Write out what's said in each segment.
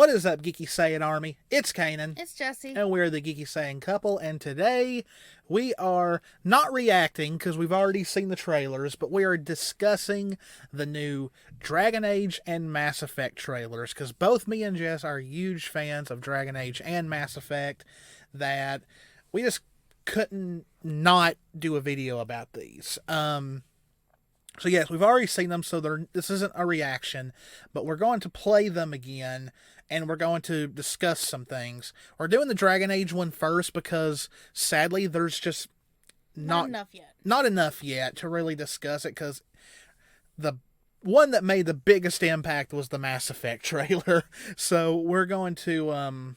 What is up, Geeky Saiyan Army? It's Kanan. It's Jessie. And we're the Geeky Saiyan couple, and today we are not reacting because we've already seen the trailers, but we are discussing the new Dragon Age and Mass Effect trailers because both me and Jess are huge fans of Dragon Age and Mass Effect that we just couldn't not do a video about these. So yes, we've already seen them, so this isn't a reaction, but we're going to play them again, and we're going to discuss some things. We're doing the Dragon Age one first because, sadly, there's just not enough yet to really discuss it, because the one that made the biggest impact was the Mass Effect trailer. So we're going to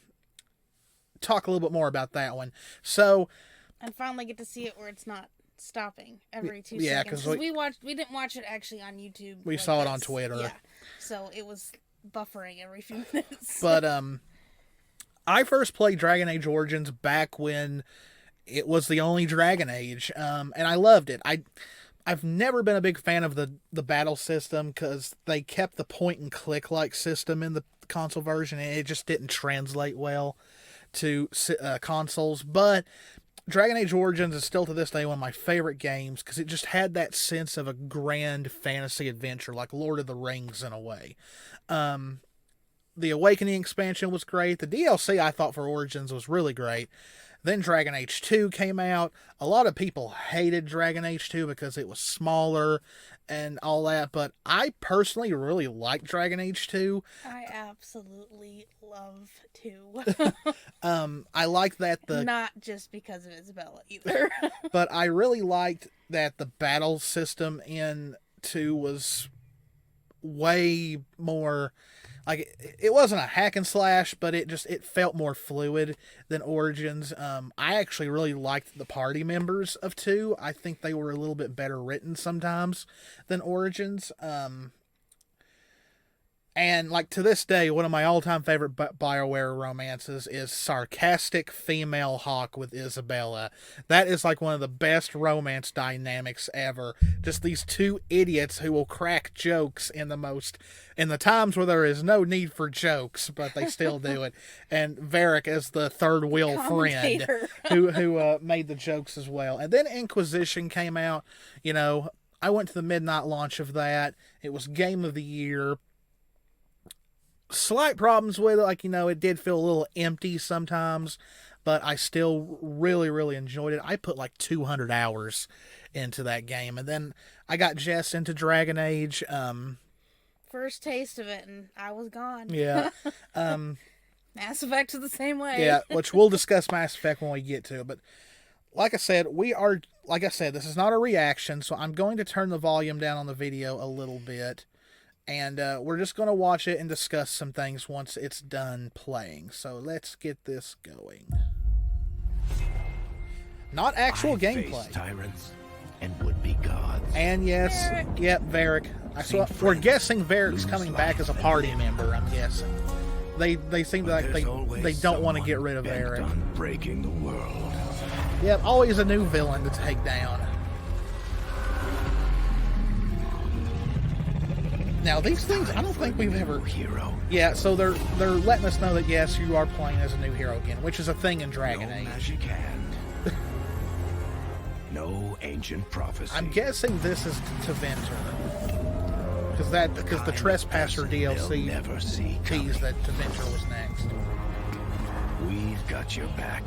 talk a little bit more about that one. So, and finally get to see it where it's not stopping every 2 yeah, seconds. Because we didn't watch it actually on YouTube. We saw it on Twitter. Yeah. So it was buffering every few minutes. But I first played Dragon Age Origins back when it was the only Dragon Age, and I loved it. I've never been a big fan of the battle system because they kept the point and click like system in the console version, and it just didn't translate well to consoles. But Dragon Age Origins is still to this day one of my favorite games because it just had that sense of a grand fantasy adventure, like Lord of the Rings in a way. The Awakening expansion was great. The DLC I thought for Origins was really great. Then Dragon Age 2 came out. A lot of people hated Dragon Age 2 because it was smaller and all that, but I personally really like Dragon Age 2. I absolutely love 2. I like that not just because of Isabella either. But I really liked that the battle system in 2 was way more, like, it wasn't a hack and slash, but it felt more fluid than Origins. I actually really liked the party members of 2. I think they were a little bit better written sometimes than Origins. And, like, to this day, one of my all-time favorite BioWare romances is Sarcastic Female Hawk with Isabella. That is, like, one of the best romance dynamics ever. Just these two idiots who will crack jokes in the times where there is no need for jokes, but they still do it. And Varric as the third wheel friend who made the jokes as well. And then Inquisition came out. You know, I went to the midnight launch of that. It was Game of the Year. Slight problems with it, like, you know, it did feel a little empty sometimes, but I still really, really enjoyed it. I put like 200 hours into that game, and then I got Jess into Dragon Age. First taste of it, and I was gone. Yeah. Mass Effect is the same way. Yeah, which we'll discuss Mass Effect when we get to it, but like I said, this is not a reaction, so I'm going to turn the volume down on the video a little bit. And we're just going to watch it and discuss some things once it's done playing. So let's get this going. Not actual gameplay. Tyrants and would-be gods. And yes, Varric. Yep, Varric. We're guessing Varric's coming back as a party member, I'm guessing. They seem like they don't want to get rid of Varric. On breaking the world. Yep, always a new villain to take down. Now, these things, I don't think we've ever... Hero. Yeah, so they're letting us know that, yes, you are playing as a new hero again, which is a thing in Dragon Age. No magic hand. No ancient prophecy. I'm guessing this is Tevinter. Because the Trespasser DLC teased that Tevinter was next. We've got your back.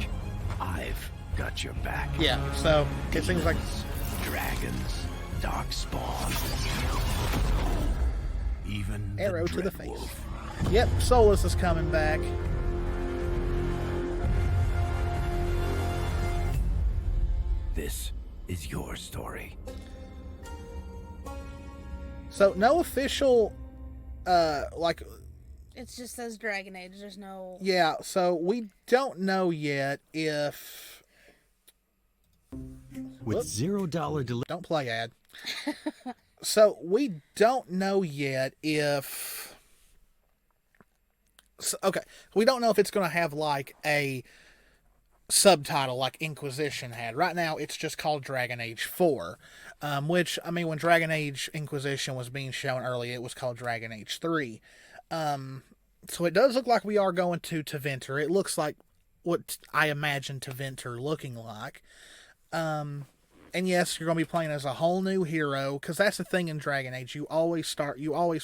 I've got your back. Yeah, so it seems like... Dragons. Dark spawn. Even Arrow the to the Dread face. Wolf. Yep, Solus is coming back. This is your story. So, no official, It just says Dragon Age. There's no... Yeah, so we don't know yet if... With $0 delivery. Don't play ad. So, we don't know yet if... Okay, we don't know if it's going to have, like, a subtitle like Inquisition had. Right now, it's just called Dragon Age 4. Which, I mean, when Dragon Age Inquisition was being shown earlier, it was called Dragon Age 3. So it does look like we are going to Taventer. It looks like what I imagine Taventer looking like. And yes, you're going to be playing as a whole new hero, because that's the thing in Dragon Age. You always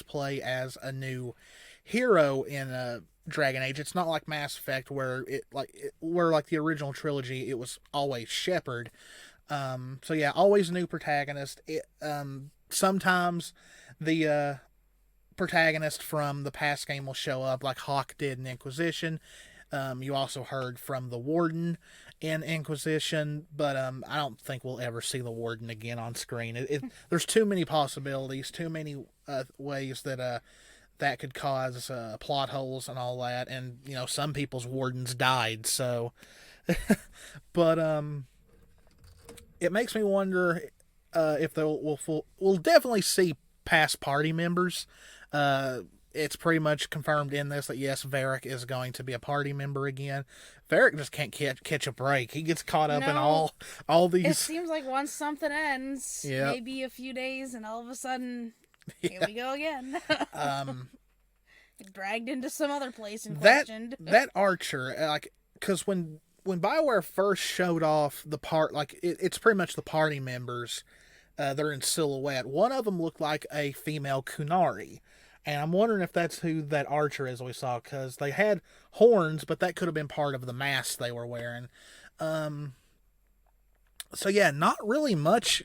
play as a new hero in a Dragon Age. It's not like Mass Effect where where like the original trilogy, it was always Shepard. So yeah, always a new protagonist. Sometimes the protagonist from the past game will show up, like Hawk did in Inquisition. You also heard from the Warden in Inquisition, but I don't think we'll ever see the Warden again on screen. There's too many possibilities, too many ways that that could cause plot holes and all that, and some people's Wardens died, so. But it makes me wonder if we'll definitely see past party members. It's pretty much confirmed in this that yes, Varric is going to be a party member again. Varric just can't catch a break. He gets caught up in all these. It seems like once something ends, Yep. maybe a few days, and all of a sudden, here we go again. Dragged into some other place and questioned. That Archer, like, because when BioWare first showed off the part, like it's pretty much the party members. They're in silhouette. One of them looked like a female Kunari. And I'm wondering if that's who that Archer is we saw, because they had horns, but that could have been part of the mask they were wearing. So yeah, not really much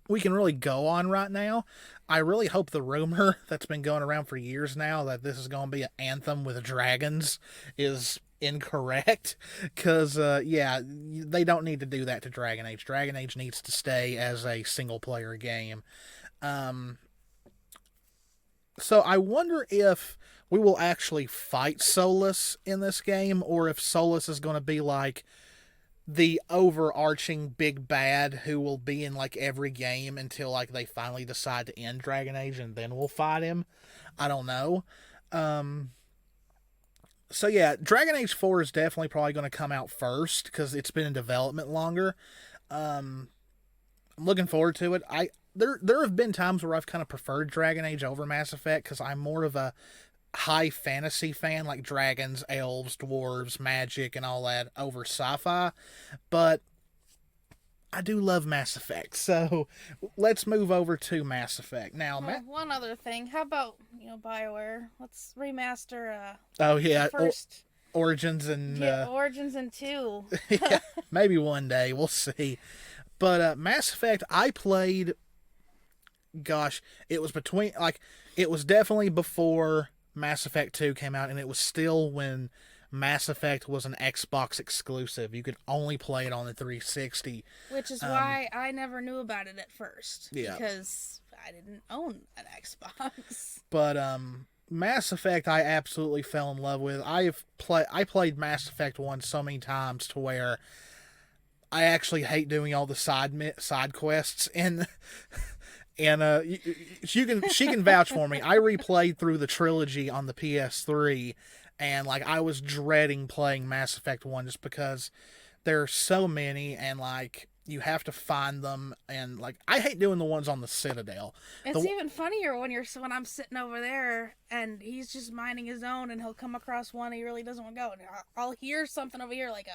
we can really go on right now. I really hope the rumor that's been going around for years now that this is going to be an Anthem with dragons is incorrect, because yeah, they don't need to do that to Dragon Age. Dragon Age needs to stay as a single player game. So I wonder if we will actually fight Solus in this game, or if Solus is going to be like the overarching big bad who will be in like every game until like they finally decide to end Dragon Age, and then we'll fight him. I don't know. So yeah, Dragon Age 4 is definitely probably going to come out first because it's been in development longer. I'm looking forward to it. There have been times where I've kind of preferred Dragon Age over Mass Effect because I'm more of a high fantasy fan, like dragons, elves, dwarves, magic, and all that over sci-fi. But I do love Mass Effect, so let's move over to Mass Effect. Now, one other thing. How about, BioWare? Let's remaster oh yeah, first Origins and Origins and 2. Yeah, maybe one day, we'll see. But Mass Effect, I played, gosh, it was definitely before Mass Effect 2 came out, and it was still when Mass Effect was an Xbox exclusive. You could only play it on the 360. Which is why I never knew about it at first. Yeah. Because I didn't own an Xbox. But Mass Effect I absolutely fell in love with. I played Mass Effect 1 so many times to where I actually hate doing all the side quests, and she can vouch for me. I replayed through the trilogy on the PS3, and like I was dreading playing Mass Effect 1 just because there are so many, and like you have to find them, and like I hate doing the ones on the Citadel. It's even funnier when I'm sitting over there and he's just minding his own, and he'll come across one he really doesn't want to go, and I'll hear something over here like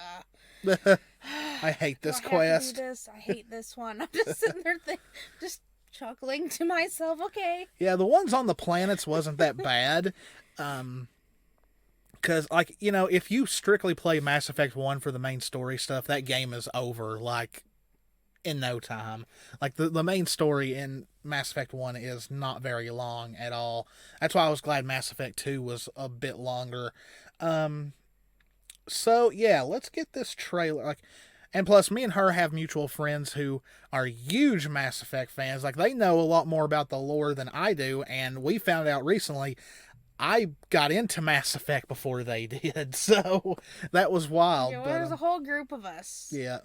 I hate this I have quest. to do this? I hate this one. I'm just sitting there just chuckling to myself. Okay. Yeah, the ones on the planets wasn't that bad. Because, like, if you strictly play Mass Effect 1 for the main story stuff, that game is over, like, in no time. Like, the main story in Mass Effect 1 is not very long at all. That's why I was glad Mass Effect 2 was a bit longer. So, yeah, let's get this trailer. Like, and plus, me and her have mutual friends who are huge Mass Effect fans. Like, they know a lot more about the lore than I do, and we found out recently I got into Mass Effect before they did, so that was wild. Yeah, well, there's a whole group of us. Yeah.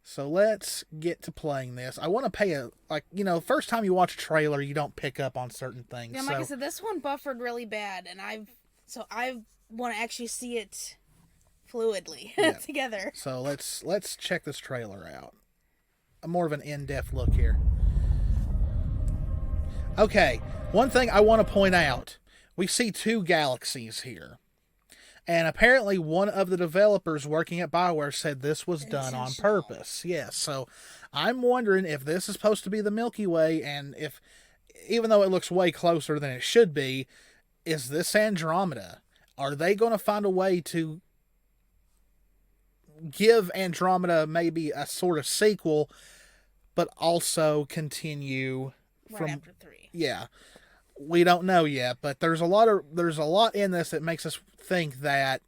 So let's get to playing this. I want to pay first time you watch a trailer, you don't pick up on certain things. Yeah, like I said, this one buffered really bad, and I want to actually see it fluidly together. So let's check this trailer out. More of an in-depth look here. Okay, one thing I want to point out. we see two galaxies here. And apparently one of the developers working at BioWare said this was done on purpose. Yes, so I'm wondering if this is supposed to be the Milky Way, and if, even though it looks way closer than it should be, is this Andromeda? Are they going to find a way to give Andromeda maybe a sort of sequel, but also continue right after 3? Yeah. We don't know yet, but there's a lot in this that makes us think that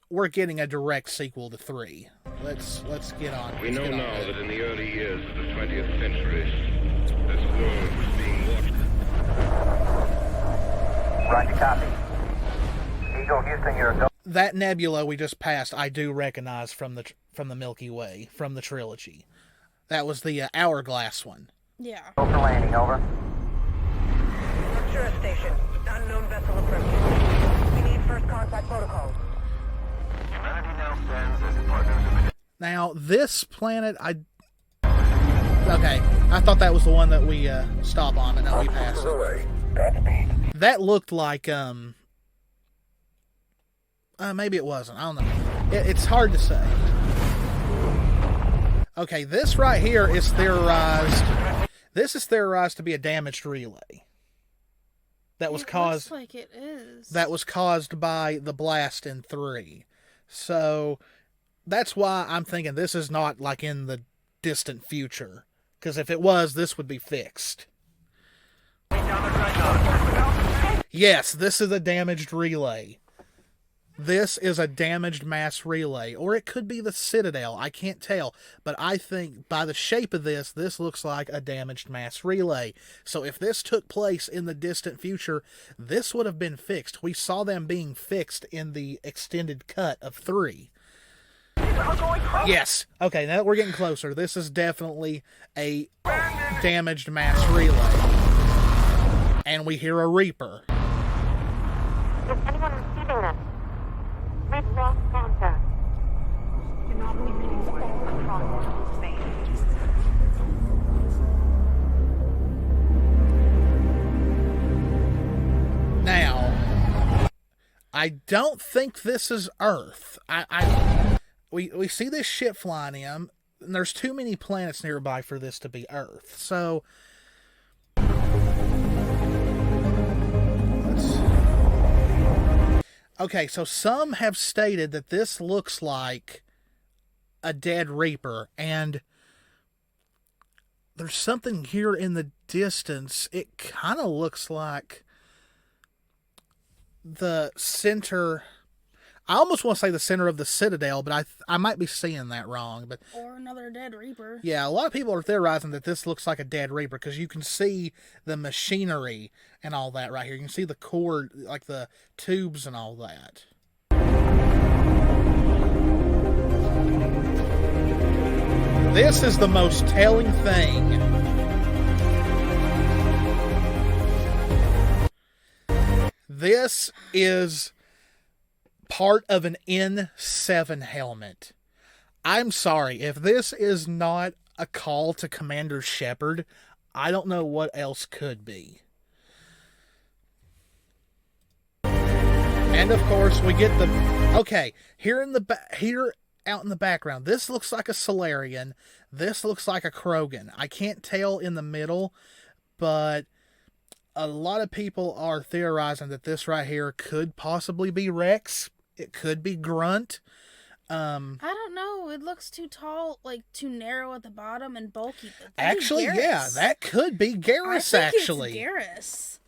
we're getting a direct sequel to 3. Let's get on. We know now that in the early years of the 20th century, this world was being watched. Roger, copy. Eagle, Houston, you're a go. That nebula we just passed, I do recognize from the Milky Way, from the trilogy. That was the hourglass one. Yeah. Go for landing, over. Sure, station. Unknown vessel approaching. We need first contact protocols. Humanity now stands as partners. Now, this planet, okay, I thought that was the one that we stop on, but no, we passed it. That looked like, maybe it wasn't, I don't know. It's hard to say. Okay, this right here is theorized. This is theorized to be a damaged relay. That was caused. Looks like it is. That was caused by the blast in 3. So that's why I'm thinking this is not like in the distant future. Because if it was, this would be fixed. Yes, this is a damaged relay. This is a damaged mass relay. Or it could be the Citadel. I can't tell. But I think by the shape of this, this looks like a damaged mass relay. So if this took place in the distant future, this would have been fixed. We saw them being fixed in the extended cut of 3. Yes. Okay, now that we're getting closer, this is definitely a damaged mass relay. And we hear a Reaper. Is anyone receiving this? We've lost contact. Do not be emitting light across space. Now, I don't think this is Earth. We see this ship flying in, and there's too many planets nearby for this to be Earth. So, okay, so some have stated that this looks like a dead Reaper, and there's something here in the distance. It kind of looks like the center. I almost want to say the center of the Citadel, but I might be seeing that wrong. But or another dead Reaper. Yeah, a lot of people are theorizing that this looks like a dead Reaper because you can see the machinery and all that right here. You can see the cord, like the tubes and all that. This is the most telling thing. This is part of an N7 helmet. I'm sorry, if this is not a call to Commander Shepard, I don't know what else could be. And of course, we get the here out in the background. This looks like a Solarian. This looks like a Krogan. I can't tell in the middle, but a lot of people are theorizing that this right here could possibly be Rex. It could be Grunt. I don't know. It looks too tall, like too narrow at the bottom and bulky. Actually, yeah, that could be Garrus. I think actually, it's Garrus.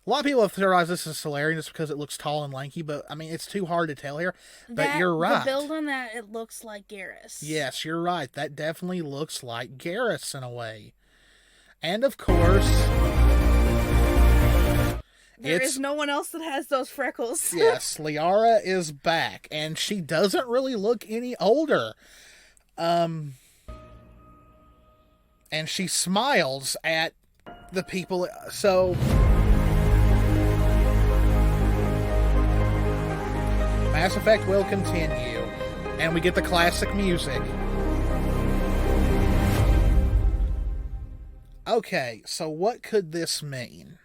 A lot of people have theorized this is Solarian just because it looks tall and lanky, but I mean, it's too hard to tell here. But you're right. The build on that, it looks like Garrus. Yes, you're right. That definitely looks like Garrus in a way. And of course, there is no one else that has those freckles. Yes, Liara is back, and she doesn't really look any older. And she smiles at the people, so Mass Effect will continue, and we get the classic music. Okay, so what could this mean?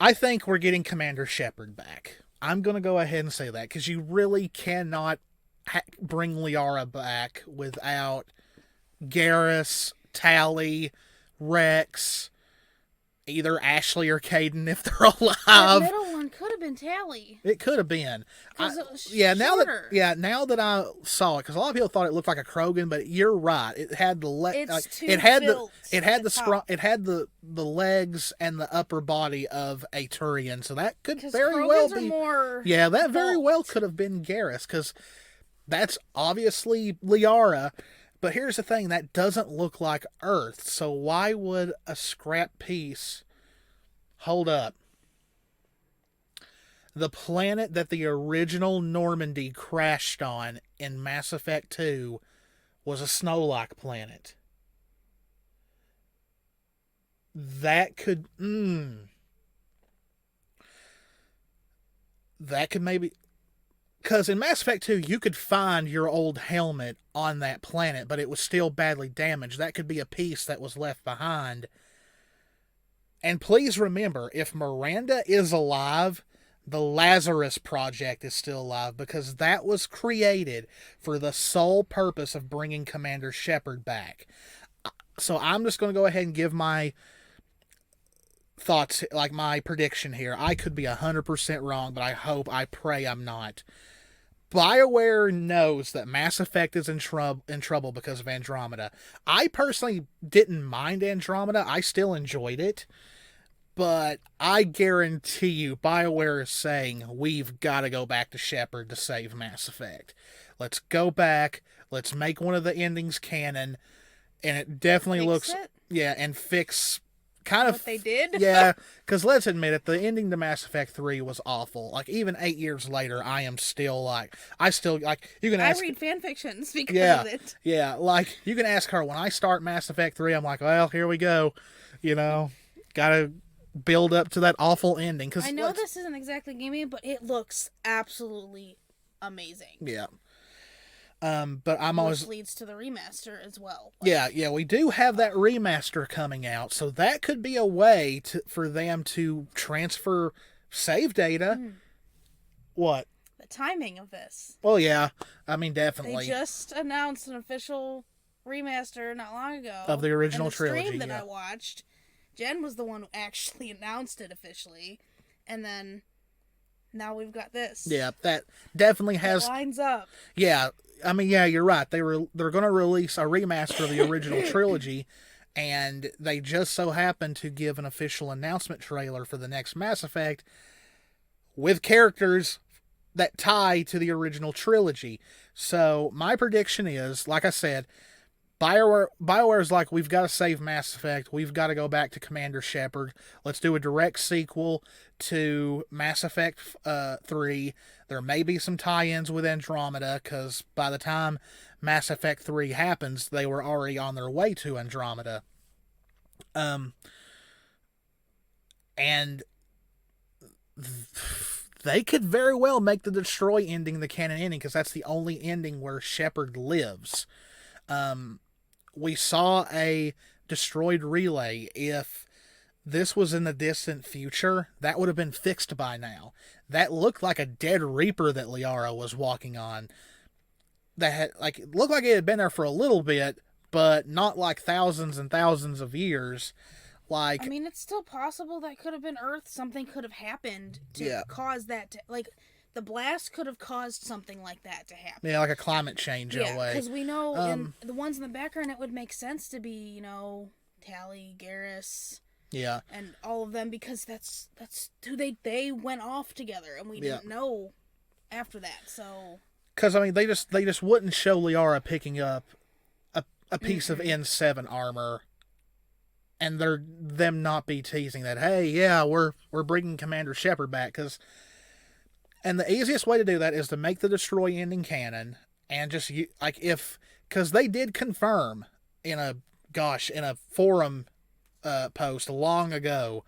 I think we're getting Commander Shepard back. I'm going to go ahead and say that, because you really cannot bring Liara back without Garrus, Tally, Rex, either Ashley or Caden if they're That alive. middle one could have been Tally. It could have been. Because it was Now shorter. that I saw it, because a lot of people thought it looked like a Krogan, but you're right. It had the It's too it had built at the top. it had the legs and the upper body of a Turian, so that could 'Cause very Krogans well are be. more Yeah, that very well bulked. could have been Garrus, because that's obviously Liara. But here's the thing, that doesn't look like Earth, so why would a scrap piece hold up? The planet that the original Normandy crashed on in Mass Effect 2 was a snow-like planet. That could... That could maybe... Because in Mass Effect 2, you could find your old helmet on that planet, but it was still badly damaged. That could be a piece that was left behind. And please remember, if Miranda is alive, the Lazarus Project is still alive, because that was created for the sole purpose of bringing Commander Shepard back. So I'm just going to go ahead and give my thoughts, like my prediction here. I could be 100% wrong, but I pray I'm not. BioWare knows that Mass Effect is in trouble because of Andromeda. I personally didn't mind Andromeda. I still enjoyed it. But I guarantee you, BioWare is saying, we've got to go back to Shepard to save Mass Effect. Let's go back. Let's make one of the endings canon. And it definitely looks... it? Yeah, and fix... kind of What they did? Yeah, because let's admit it, the ending to Mass Effect 3 was awful. Like, even 8 years later, I am still like, you can I ask... read fan fictions because Yeah, of it. yeah, like, you can ask her, when I start Mass Effect 3, I'm like, well, here we go. You know, gotta build up to that awful ending. Cause I know this isn't exactly gaming, but it looks absolutely amazing. Yeah. But I'm always... Which leads to the remaster as well. Yeah, we do have that remaster coming out, so that could be a way for them to transfer save data. What? The timing of this. Well, yeah, I mean, definitely. They just announced an official remaster not long ago. Of the original and the trilogy, stream that yeah. I watched, Jen was the one who actually announced it officially. And then now we've got this. Yeah, that definitely has... It lines up. Yeah, I mean, yeah, you're right. They're going to release a remaster of the original trilogy, and they just so happened to give an official announcement trailer for the next Mass Effect with characters that tie to the original trilogy. So my prediction is, like I said, BioWare's like, we've got to save Mass Effect. We've got to go back to Commander Shepard. Let's do a direct sequel to Mass Effect 3. There may be some tie-ins with Andromeda, because by the time Mass Effect 3 happens, they were already on their way to Andromeda. And they could very well make the Destroy ending the canon ending, because that's the only ending where Shepard lives. We saw a destroyed relay. If this was in the distant future, that would have been fixed by now. That looked like a dead Reaper that Liara was walking on. That had, like, it looked like it had been there for a little bit, but not like thousands and thousands of years. Like, I mean, it's still possible that could have been Earth. Something could have happened to cause that to, like, the blast could have caused something like that to happen. yeah, like a climate change in a way. because we know in the ones in the background, it would make sense to be, you know, Tally, Garrus, Yeah. and all of them, because that's who they went off together, and we didn't know after that. So, because I mean, they just wouldn't show Liara picking up a piece of N7 armor, and them not be teasing that, hey, yeah, we're bringing Commander Shepard back, and the easiest way to do that is to make the Destroy ending canon, and just because they did confirm in a forum post long ago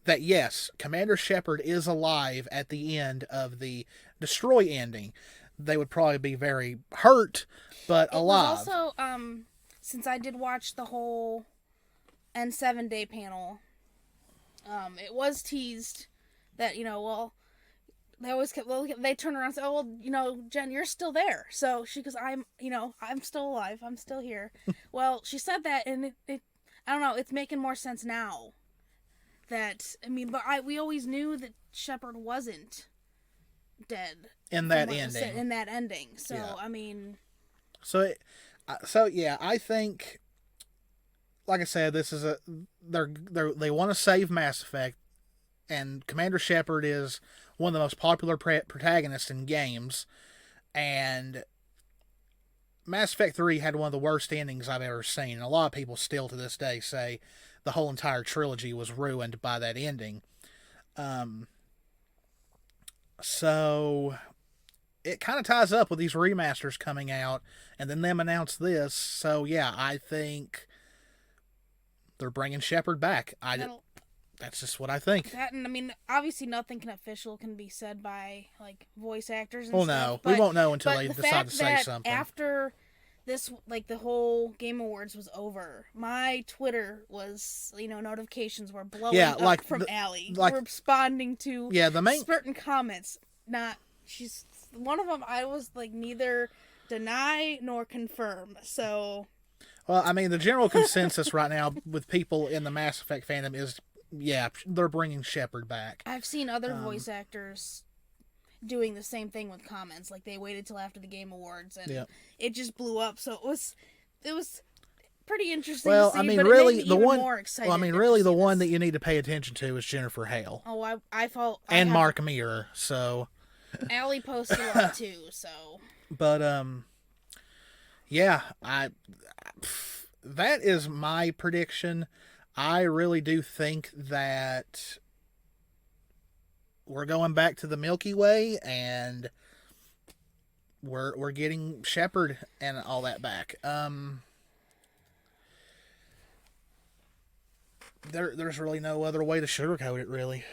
that yes, Commander Shepard is alive at the end of the Destroy ending. They would probably be very hurt, but alive. Also, since I did watch the whole N7 day panel, it was teased that, well, they always kept, well, they turn around and say, oh, well, Jen, you're still there. So she goes, I'm still alive. I'm still here. Well, she said that, and it I don't know, it's making more sense now. But we always knew that Shepard wasn't dead. In that ending. In that ending. So, yeah. Yeah, I think, like I said, this is they want to save Mass Effect, and Commander Shepard is one of the most popular protagonists in games, and Mass Effect 3 had one of the worst endings I've ever seen, and a lot of people still to this day say the whole entire trilogy was ruined by that ending. So it kind of ties up with these remasters coming out, and then them announce this. So yeah, I think they're bringing Shepard back. That's just what I think. That, and obviously nothing can be said by like voice actors and well, stuff. No, we won't know until but they the decide to say fact that something. After this, like the whole Game Awards was over, my Twitter was, notifications were blowing up from Allie, responding to certain comments. She's one of them. I was like, neither deny nor confirm. So, well, the general consensus right now with people in the Mass Effect fandom is, yeah, they're bringing Shepard back. I've seen other voice actors doing the same thing with comments. Like, they waited till after the Game Awards, and it just blew up. So it was pretty interesting to see, but really, it made me the even one, more excited. well, really, the one that you need to pay attention to is Jennifer Hale. Oh, Mark Mirror, so... Allie posted a lot, too, so... But, yeah, that is my prediction. I really do think that we're going back to the Milky Way, and we're getting Shepard and all that back. There's really no other way to sugarcoat it, really.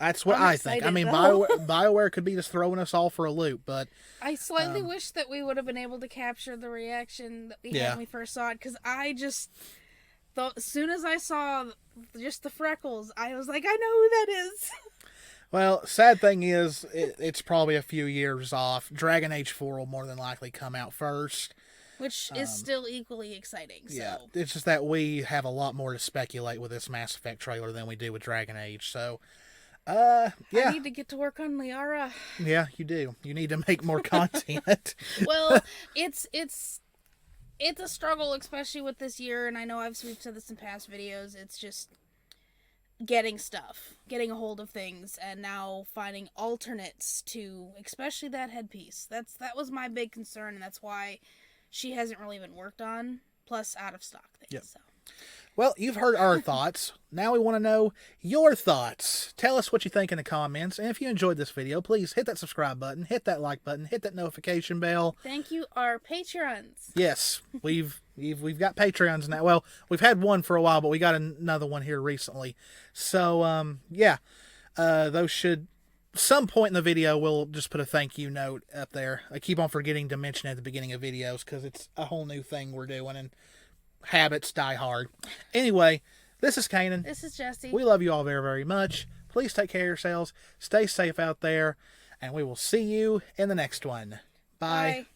That's what I think. BioWare could be just throwing us all for a loop, but... I slightly wish that we would have been able to capture the reaction that we had when we first saw it, because I just... as soon as I saw just the freckles, I was like, I know who that is. Well, sad thing is, it's probably a few years off. Dragon Age 4 will more than likely come out first. Which is still equally exciting. So. Yeah, it's just that we have a lot more to speculate with this Mass Effect trailer than we do with Dragon Age, so... yeah. I need to get to work on Liara. Yeah, you do. You need to make more content. Well, it's a struggle, especially with this year, and I know we've said this in past videos. It's just getting a hold of things, and now finding alternates to, especially that headpiece. That was my big concern, and that's why she hasn't really been worked on. Plus, out of stock things. Yep. So. Well, you've heard our thoughts. Now we want to know your thoughts. Tell us what you think in the comments. And if you enjoyed this video, please hit that subscribe button, hit that like button, hit that notification bell. Thank you, our Patreons. Yes, we've got Patreons now. Well, we've had one for a while, but we got another one here recently. So, yeah, those should... Some point in the video, we'll just put a thank you note up there. I keep on forgetting to mention it at the beginning of videos because it's a whole new thing we're doing, and habits die hard. Anyway, this is Kanan. This is Jessie. We love you all very, very much. Please take care of yourselves. Stay safe out there, and we will see you in the next one. Bye. Bye.